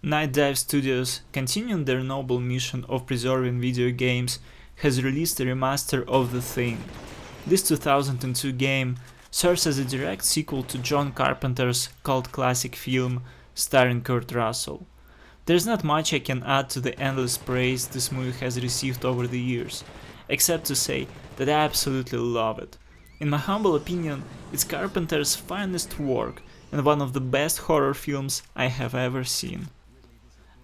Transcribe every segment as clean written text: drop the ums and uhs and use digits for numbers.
Night Dive Studios, continuing their noble mission of preserving video games, has released a remaster of The Thing. This 2002 game serves as a direct sequel to John Carpenter's cult classic film starring Kurt Russell. There's not much I can add to the endless praise this movie has received over the years, except to say that I absolutely love it. In my humble opinion, it's Carpenter's finest work and one of the best horror films I have ever seen.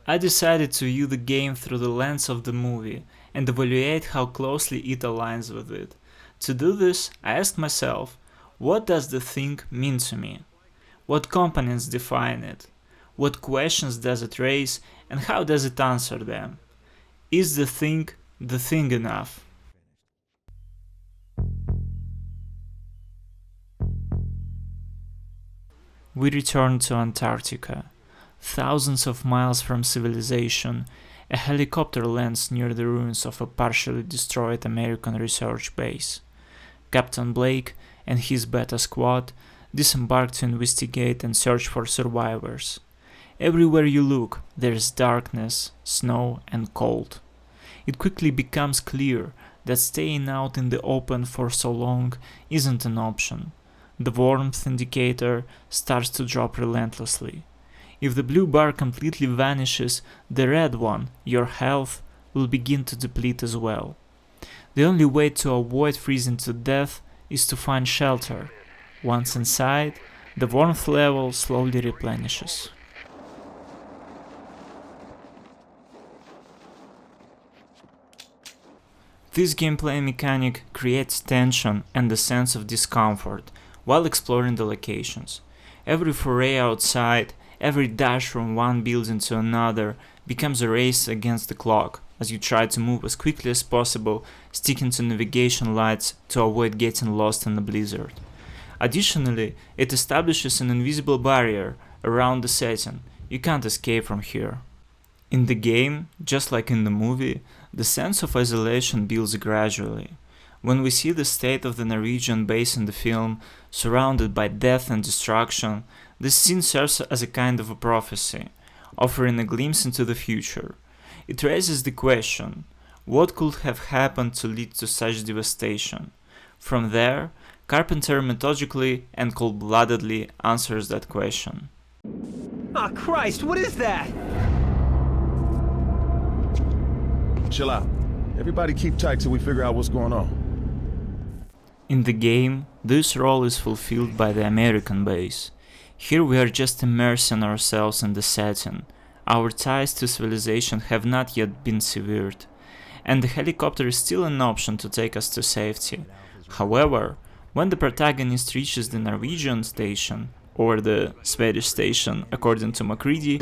I decided to view the game through the lens of the movie and evaluate how closely it aligns with it. To do this, I asked myself, what does the thing mean to me? What components define it? What questions does it raise and how does it answer them? Is the thing enough? We return to Antarctica. Thousands of miles from civilization, a helicopter lands near the ruins of a partially destroyed American research base. Captain Blake and his beta squad disembark to investigate and search for survivors. Everywhere you look, there's darkness, snow, and cold. It quickly becomes clear that staying out in the open for so long isn't an option. The warmth indicator starts to drop relentlessly. If the blue bar completely vanishes, the red one, your health, will begin to deplete as well. The only way to avoid freezing to death is to find shelter. Once inside, the warmth level slowly replenishes. This gameplay mechanic creates tension and a sense of discomfort while exploring the locations. Every foray outside, every dash from one building to another becomes a race against the clock as you try to move as quickly as possible, sticking to navigation lights to avoid getting lost in the blizzard. Additionally, it establishes an invisible barrier around the setting. You can't escape from here. In the game, just like in the movie, the sense of isolation builds gradually. When we see the state of the Norwegian base in the film, surrounded by death and destruction, this scene serves as a kind of a prophecy, offering a glimpse into the future. It raises the question, what could have happened to lead to such devastation? From there, Carpenter methodically and cold-bloodedly answers that question. Ah, Christ, what is that? Chill out. Everybody keep tight till we figure out what's going on. In the game, this role is fulfilled by the American base. Here we are just immersing ourselves in the setting. Our ties to civilization have not yet been severed, and the helicopter is still an option to take us to safety. However, when the protagonist reaches the Norwegian station, or the Swedish station according to Macready,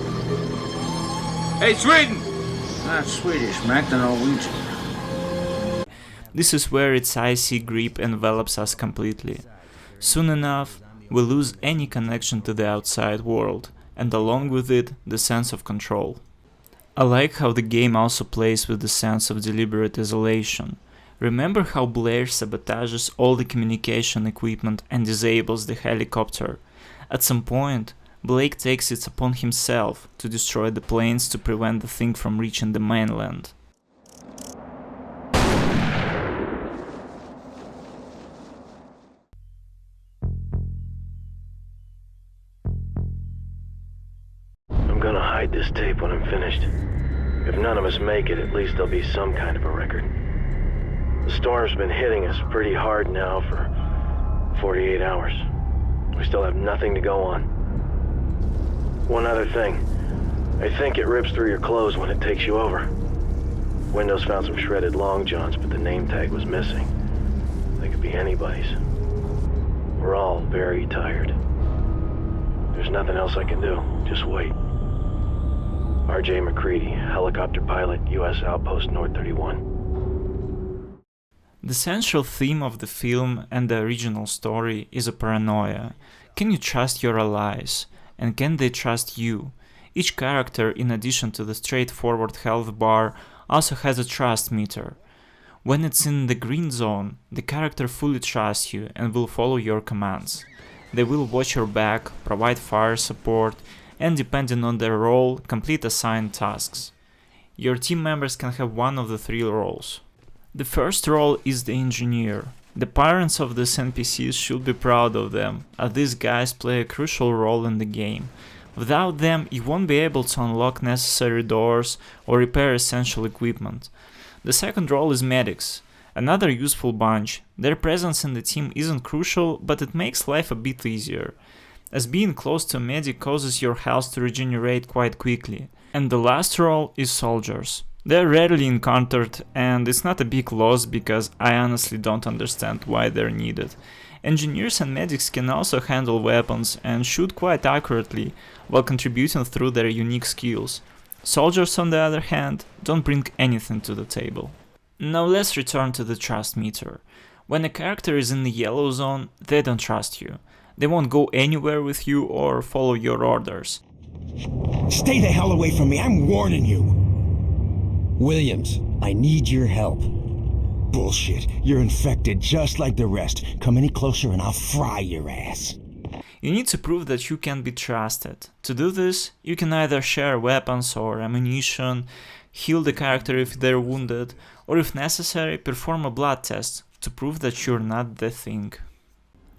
Hey, Sweden! Not Swedish, Mac, the Norwegian. this is where its icy grip envelops us completely. Soon enough, we lose any connection to the outside world, and along with it, the sense of control. I like how the game also plays with the sense of deliberate isolation. Remember how Blair sabotages all the communication equipment and disables the helicopter? At some point, Blake takes it upon himself to destroy the planes to prevent the thing from reaching the mainland. I'm gonna hide this tape when I'm finished. If none of us make it, at least there'll be some kind of a record. The storm's been hitting us pretty hard now for 48 hours. We still have nothing to go on. One other thing. I think it rips through your clothes when it takes you over. Windows found some shredded long johns, but the name tag was missing. They could be anybody's. We're all very tired. There's nothing else I can do. Just wait. R.J. McCready, helicopter pilot, U.S. Outpost North 31. The central theme of the film and the original story is a paranoia. Can you trust your allies? And can they trust you? Each character, in addition to the straightforward health bar, also has a trust meter. When it's in the green zone, the character fully trusts you and will follow your commands. They will watch your back, provide fire support, and depending on their role, complete assigned tasks. Your team members can have one of the three roles. The first role is the engineer. The parents of these NPCs should be proud of them, as these guys play a crucial role in the game. Without them, you won't be able to unlock necessary doors or repair essential equipment. The second role is medics, another useful bunch. Their presence in the team isn't crucial, but it makes life a bit easier, as being close to a medic causes your health to regenerate quite quickly. And the last role is soldiers. They're rarely encountered, and it's not a big loss because I honestly don't understand why they're needed. Engineers and medics can also handle weapons and shoot quite accurately while contributing through their unique skills. Soldiers, on the other hand, don't bring anything to the table. Now let's return to the trust meter. When a character is in the yellow zone, they don't trust you. They won't go anywhere with you or follow your orders. Stay the hell away from me, I'm warning you! Williams, I need your help. Bullshit, you're infected just like the rest. Come any closer and I'll fry your ass. You need to prove that you can be trusted. To do this, you can either share weapons or ammunition, heal the character if they're wounded, or if necessary, perform a blood test to prove that you're not the thing.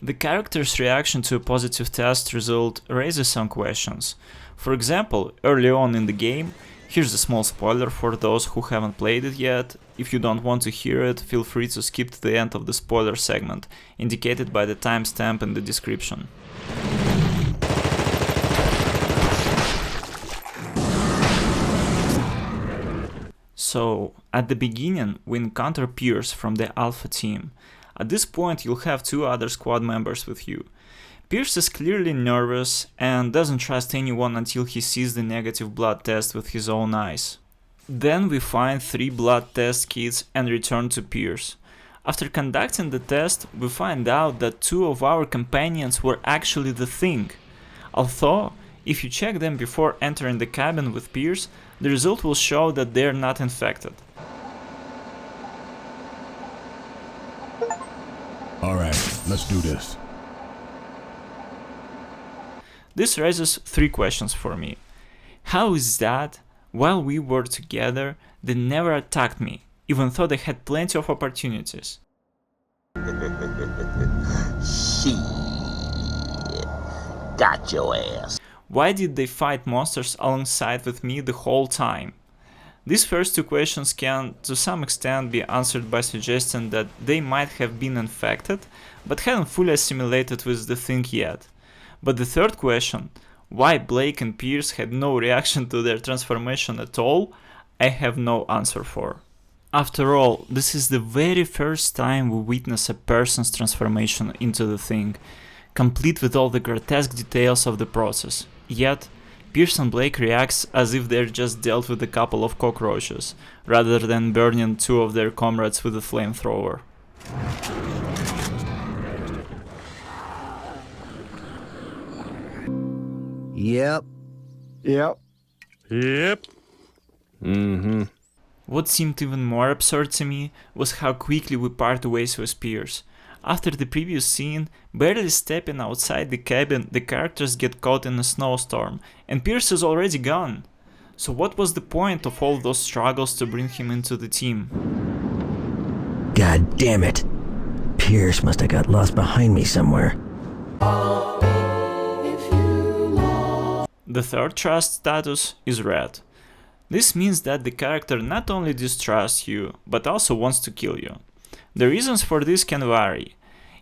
The character's reaction to a positive test result raises some questions. For example, early on in the game, here's a small spoiler for those who haven't played it yet. If you don't want to hear it, feel free to skip to the end of the spoiler segment, indicated by the timestamp in the description. So, at the beginning, we encounter Pierce from the Alpha team. At this point, you'll have two other squad members with you. Pierce is clearly nervous and doesn't trust anyone until he sees the negative blood test with his own eyes. Then we find 3 blood test kits and return to Pierce. After conducting the test, we find out that 2 of our companions were actually the thing. Although, if you check them before entering the cabin with Pierce, the result will show that they are not infected. Alright, let's do this. This raises 3 questions for me. How is that, while we were together, they never attacked me, even though they had plenty of opportunities? Shit. Got your ass. Why did they fight monsters alongside with me the whole time? These first 2 questions can, to some extent, be answered by suggesting that they might have been infected, but hadn't fully assimilated with the thing yet. But the third question, why Blake and Pierce had no reaction to their transformation at all, I have no answer for. After all, this is the very first time we witness a person's transformation into the thing, complete with all the grotesque details of the process. Yet, Pierce and Blake reacts as if they're just dealt with a couple of cockroaches, rather than burning 2 of their comrades with a flamethrower. Yep. What seemed even more absurd to me was how quickly we part ways with Pierce. After the previous scene, barely stepping outside the cabin, the characters get caught in a snowstorm, and Pierce is already gone. So what was the point of all those struggles to bring him into the team? God damn it. Pierce must have got lost behind me somewhere. The third trust status is red. This means that the character not only distrusts you, but also wants to kill you. The reasons for this can vary.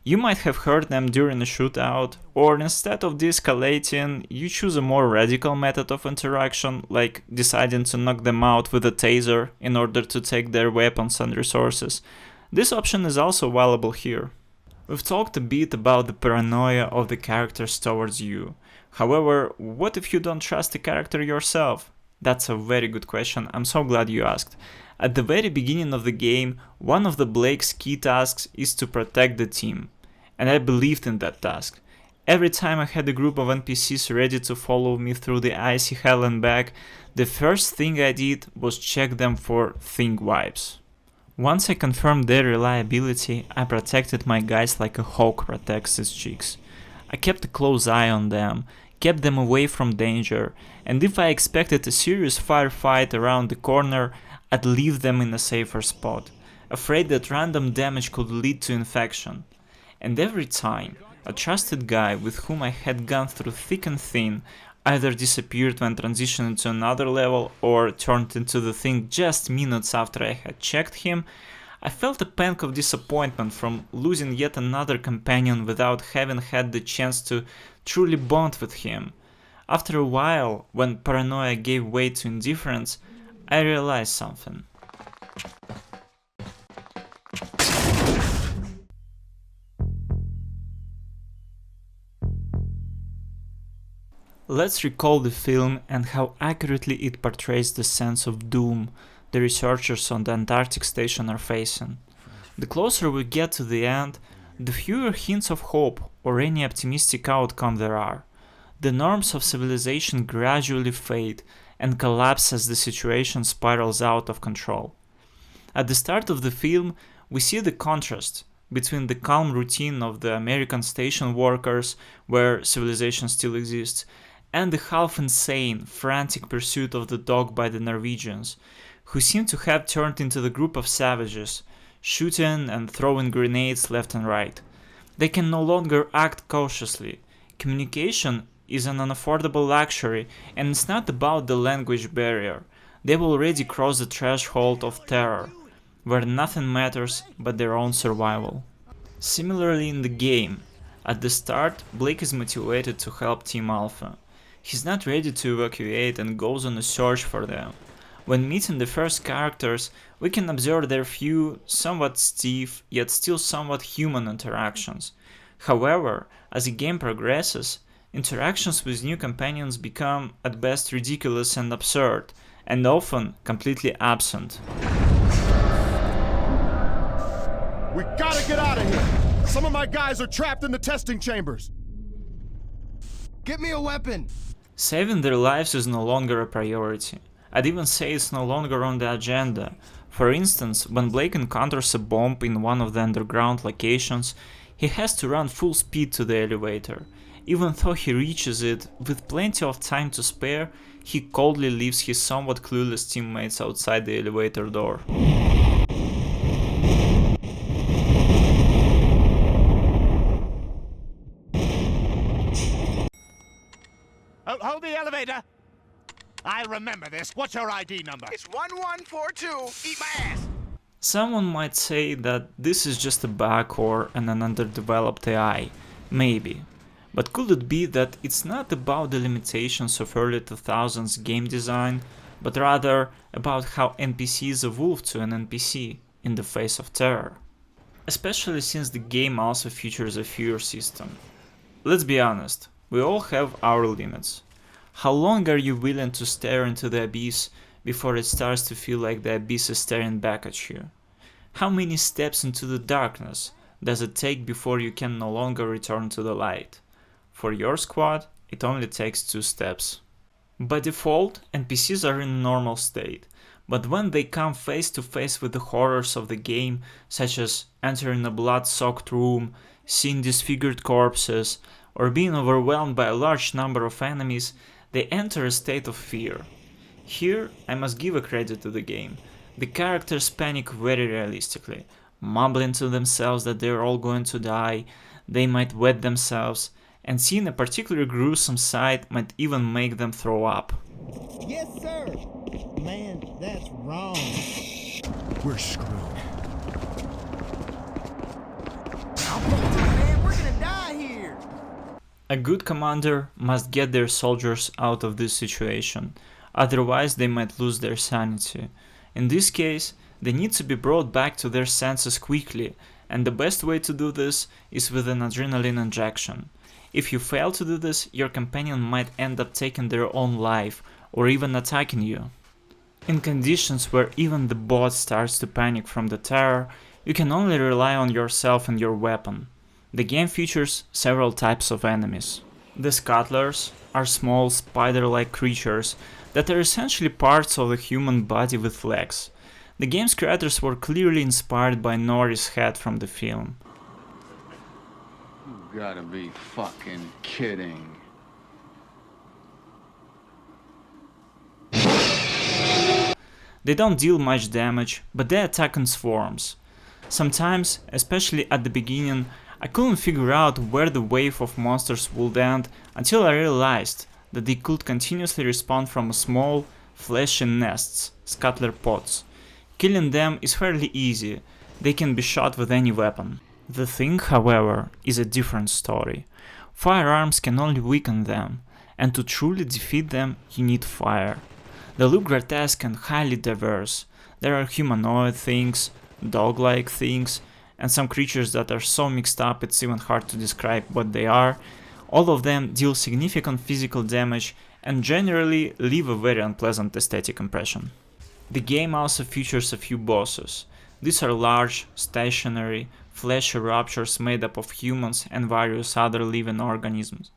You might have heard them during a shootout, or instead of de-escalating, you choose a more radical method of interaction, like deciding to knock them out with a taser in order to take their weapons and resources. This option is also available here. We've talked a bit about the paranoia of the characters towards you. However, what if you don't trust the character yourself? That's a very good question, I'm so glad you asked. At the very beginning of the game, one of the Blake's key tasks is to protect the team. And I believed in that task. Every time I had a group of NPCs ready to follow me through the icy hell and back, the first thing I did was check them for thing vibes. Once I confirmed their reliability, I protected my guys like a hawk protects its chicks. I kept a close eye on them, kept them away from danger, and if I expected a serious firefight around the corner, I'd leave them in a safer spot, afraid that random damage could lead to infection. And every time, a trusted guy with whom I had gone through thick and thin either disappeared when transitioning to another level or turned into the thing just minutes after I had checked him, I felt a pang of disappointment from losing yet another companion without having had the chance to truly bond with him. After a while, when paranoia gave way to indifference, I realized something. Let's recall the film and how accurately it portrays the sense of doom the researchers on the Antarctic station are facing. The closer we get to the end, the fewer hints of hope or any optimistic outcome there are. The norms of civilization gradually fade and collapse as the situation spirals out of control. At the start of the film, we see the contrast between the calm routine of the American station workers, where civilization still exists, and the half-insane, frantic pursuit of the dog by the Norwegians, who seem to have turned into the group of savages, shooting and throwing grenades left and right. They can no longer act cautiously. Communication is an unaffordable luxury, and it's not about the language barrier. They've already crossed the threshold of terror, where nothing matters but their own survival. Similarly in the game, at the start, Blake is motivated to help Team Alpha. He's not ready to evacuate and goes on a search for them. When meeting the first characters, we can observe their few, somewhat stiff, yet still somewhat human interactions. However, as the game progresses, interactions with new companions become at best ridiculous and absurd, and often completely absent. We gotta get out of here! Some of my guys are trapped in the testing chambers! Get me a weapon! Saving their lives is no longer a priority. I'd even say it's no longer on the agenda. For instance, when Blake encounters a bomb in one of the underground locations, he has to run full speed to the elevator. Even though he reaches it with plenty of time to spare, he coldly leaves his somewhat clueless teammates outside the elevator door. Hold the elevator! I remember this. What's your ID number? It's 1142. Eat my ass! Someone might say that this is just a bug or an underdeveloped AI. Maybe. But could it be that it's not about the limitations of early 2000s game design, but rather about how NPCs evolved to an NPC in the face of terror? Especially since the game also features a fear system. Let's be honest, we all have our limits. How long are you willing to stare into the abyss before it starts to feel like the abyss is staring back at you? How many steps into the darkness does it take before you can no longer return to the light? For your squad, it only takes 2 steps. By default, NPCs are in a normal state, but when they come face to face with the horrors of the game, such as entering a blood-soaked room, seeing disfigured corpses, or being overwhelmed by a large number of enemies, they enter a state of fear. Here, I must give a credit to the game. The characters panic very realistically, mumbling to themselves that they're all going to die, they might wet themselves, and seeing a particularly gruesome sight might even make them throw up. Yes, sir! Man, that's wrong. We're screwed. Man, we're gonna die here! A good commander must get their soldiers out of this situation, otherwise they might lose their sanity. In this case, they need to be brought back to their senses quickly, and the best way to do this is with an adrenaline injection. If you fail to do this, your companion might end up taking their own life, or even attacking you. In conditions where even the bot starts to panic from the terror, you can only rely on yourself and your weapon. The game features several types of enemies. The scuttlers are small spider-like creatures that are essentially parts of the human body with legs. The game's creators were clearly inspired by Norris' head from the film. You gotta be fucking kidding. They don't deal much damage, but they attack in swarms. Sometimes, especially at the beginning, I couldn't figure out where the wave of monsters would end until I realized that they could continuously respawn from small, fleshy nests, scuttler pods. Killing them is fairly easy, they can be shot with any weapon. The Thing, however, is a different story. Firearms can only weaken them, and to truly defeat them you need fire. They look grotesque and highly diverse. There are humanoid things, dog-like things, and some creatures that are so mixed up it's even hard to describe what they are. All of them deal significant physical damage and generally leave a very unpleasant aesthetic impression. The game also features a few bosses. These are large, stationary, fleshy raptors made up of humans and various other living organisms.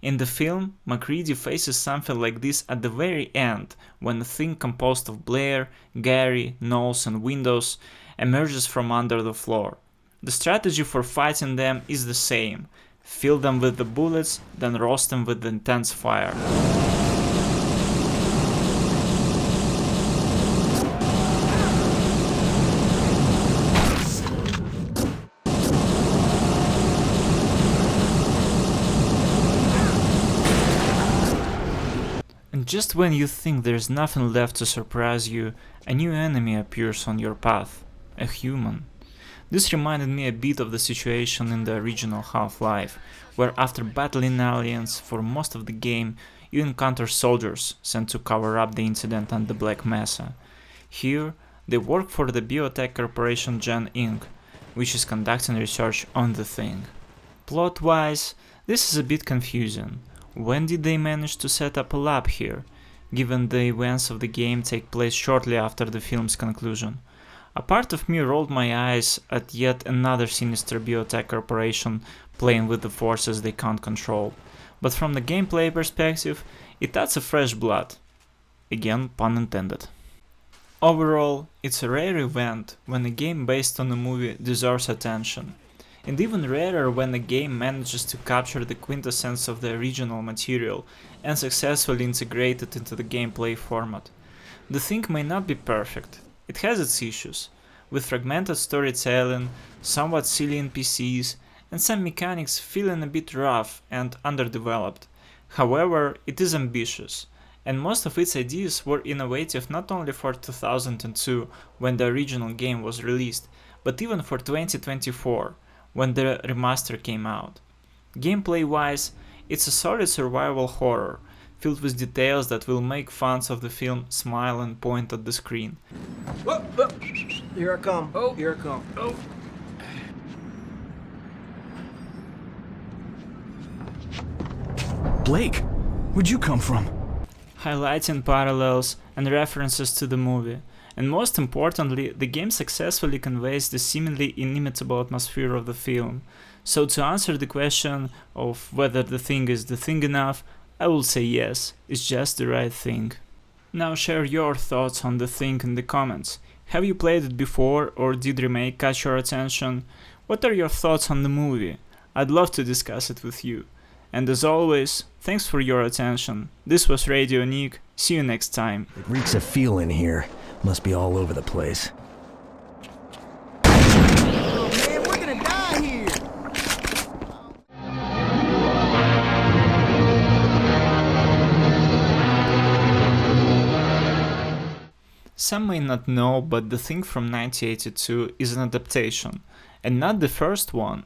In the film, MacReady faces something like this at the very end, when a thing composed of Blair, Gary, Knowles and Windows emerges from under the floor. The strategy for fighting them is the same: fill them with the bullets, then roast them with intense fire. And just when you think there's nothing left to surprise you, a new enemy appears on your path, a human. This reminded me a bit of the situation in the original Half-Life, where after battling aliens for most of the game, you encounter soldiers sent to cover up the incident on the Black Mesa. Here, they work for the biotech corporation Gen Inc., which is conducting research on the Thing. Plot-wise, this is a bit confusing. When did they manage to set up a lab here, given the events of the game take place shortly after the film's conclusion? A part of me rolled my eyes at yet another sinister biotech corporation playing with the forces they can't control, but from the gameplay perspective, it adds a fresh blood. Again, pun intended. Overall, it's a rare event when a game based on a movie deserves attention, and even rarer when a game manages to capture the quintessence of the original material and successfully integrate it into the gameplay format. The Thing may not be perfect. It has its issues, with fragmented storytelling, somewhat silly NPCs, and some mechanics feeling a bit rough and underdeveloped. However, it is ambitious, and most of its ideas were innovative not only for 2002, when the original game was released, but even for 2024, when the remaster came out. Gameplay-wise, it's a solid survival horror, filled with details that will make fans of the film smile and point at the screen. Whoa, whoa. Here I come. Oh, here I come. Oh. Blake, where'd you come from? Highlighting parallels and references to the movie, and most importantly, the game successfully conveys the seemingly inimitable atmosphere of the film. So to answer the question of whether the Thing is the thing enough, I will say yes, it's just the right thing. Now share your thoughts on the Thing in the comments. Have you played it before, or did remake catch your attention? What are your thoughts on the movie? I'd love to discuss it with you. And as always, thanks for your attention. This was Radio Nick, see you next time. It reeks of fuel in here. Must be all over the place. Oh, man, we're gonna die here. Some may not know, but The Thing from 1982 is an adaptation, and not the first one,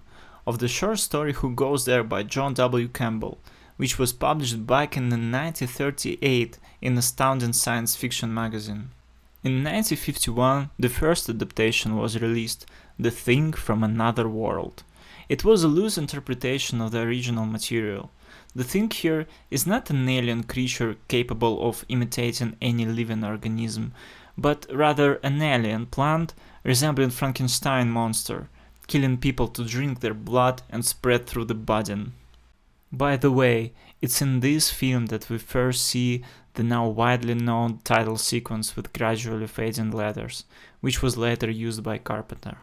of the short story Who Goes There by John W. Campbell, which was published back in 1938 in Astounding Science Fiction magazine. In 1951, the first adaptation was released, The Thing from Another World. It was a loose interpretation of the original material. The Thing here is not an alien creature capable of imitating any living organism, but rather an alien plant resembling Frankenstein monster, killing people to drink their blood and spread through the body. By the way, it's in this film that we first see the now widely known title sequence with gradually fading letters, which was later used by Carpenter.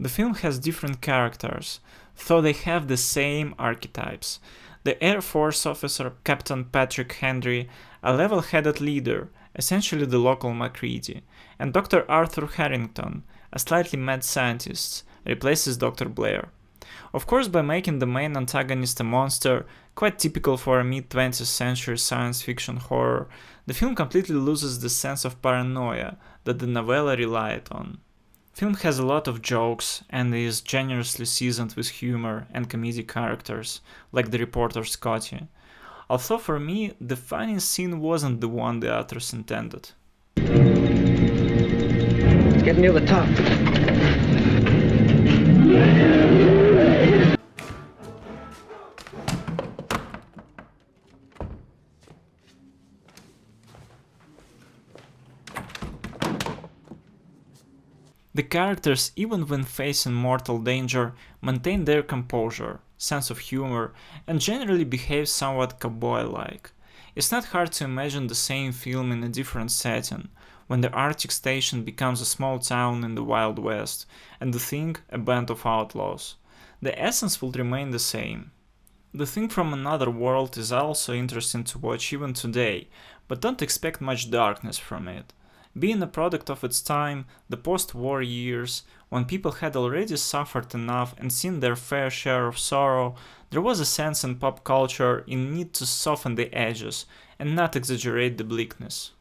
The film has different characters, though they have the same archetypes. The Air Force officer Captain Patrick Henry, a level-headed leader, essentially the local MacReady, and Dr. Arthur Harrington, a slightly mad scientist, replaces Dr. Blair. Of course, by making the main antagonist a monster, quite typical for a mid-20th century science fiction horror, the film completely loses the sense of paranoia that the novella relied on. The film has a lot of jokes and is generously seasoned with humor and comedic characters, like the reporter Scotty. Although for me, the funniest scene wasn't the one the authors intended. It's getting near the top. The characters, even when facing mortal danger, maintain their composure, sense of humor, and generally behave somewhat cowboy-like. It's not hard to imagine the same film in a different setting, when the Arctic station becomes a small town in the Wild West, and the Thing a band of outlaws. The essence will remain the same. The Thing from Another World is also interesting to watch even today, but don't expect much darkness from it. Being a product of its time, the post-war years, when people had already suffered enough and seen their fair share of sorrow, there was a sense in pop culture in need to soften the edges and not exaggerate the bleakness.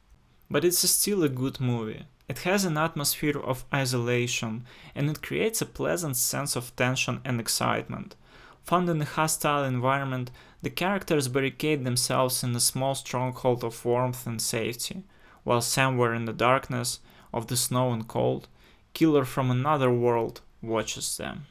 But it's still a good movie. It has an atmosphere of isolation, and it creates a pleasant sense of tension and excitement. Found in a hostile environment, the characters barricade themselves in a small stronghold of warmth and safety, while somewhere in the darkness of the snow and cold, killer from another world watches them.